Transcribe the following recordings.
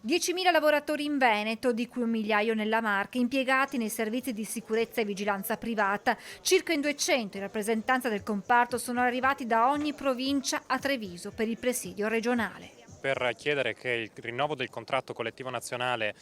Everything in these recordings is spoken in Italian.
10.000 lavoratori in Veneto, di cui 1 migliaio nella Marca, impiegati nei servizi di sicurezza e vigilanza privata. Circa in 200 in rappresentanza del comparto sono arrivati da ogni provincia a Treviso per il presidio regionale. Per chiedere che il rinnovo del contratto collettivo nazionale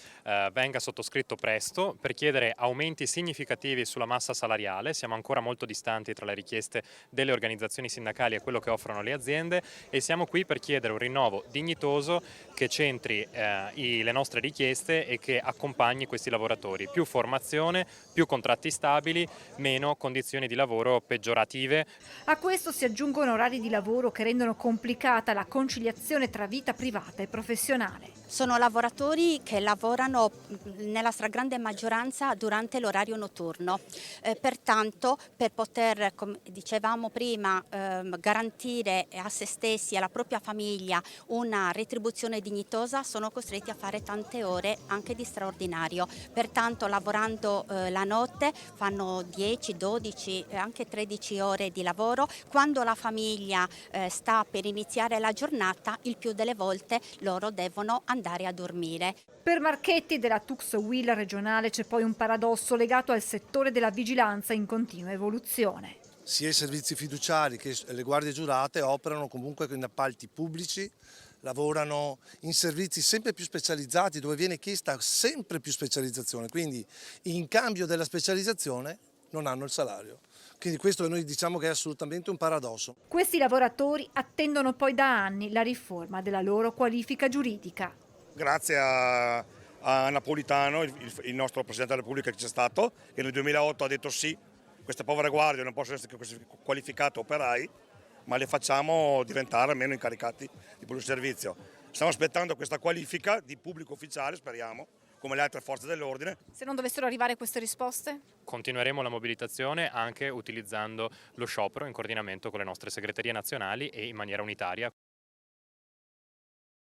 venga sottoscritto presto, per chiedere aumenti significativi sulla massa salariale. Siamo ancora molto distanti tra le richieste delle organizzazioni sindacali e quello che offrono le aziende, e siamo qui per chiedere un rinnovo dignitoso che centri le nostre richieste e che accompagni questi lavoratori. Più formazione, più contratti stabili, meno condizioni di lavoro peggiorative. A questo si aggiungono orari di lavoro che rendono complicata la conciliazione tra vita privata e professionale. Sono lavoratori che lavorano nella stragrande maggioranza durante l'orario notturno, pertanto per poter, come dicevamo prima, garantire a se stessi e alla propria famiglia una retribuzione dignitosa sono costretti a fare tante ore anche di straordinario, pertanto lavorando la notte fanno 10, 12, anche 13 ore di lavoro. Quando la famiglia sta per iniziare la giornata, il più delle volte loro devono andare a dormire. Per Marchetti della Tux Will regionale c'è poi un paradosso legato al settore della vigilanza in continua evoluzione. Sia i servizi fiduciari che le guardie giurate operano comunque in appalti pubblici, lavorano in servizi sempre più specializzati dove viene chiesta sempre più specializzazione, quindi in cambio della specializzazione non hanno il salario. Quindi questo noi diciamo che è assolutamente un paradosso. Questi lavoratori attendono poi da anni la riforma della loro qualifica giuridica. Grazie a Napolitano, il nostro Presidente della Repubblica che c'è stato, che nel 2008 ha detto sì, queste povere guardie non possono essere qualificate operai, ma le facciamo diventare almeno incaricati di pubblico servizio. Stiamo aspettando questa qualifica di pubblico ufficiale, speriamo, come le altre forze dell'ordine. Se non dovessero arrivare queste risposte? Continueremo la mobilitazione anche utilizzando lo sciopero in coordinamento con le nostre segreterie nazionali e in maniera unitaria.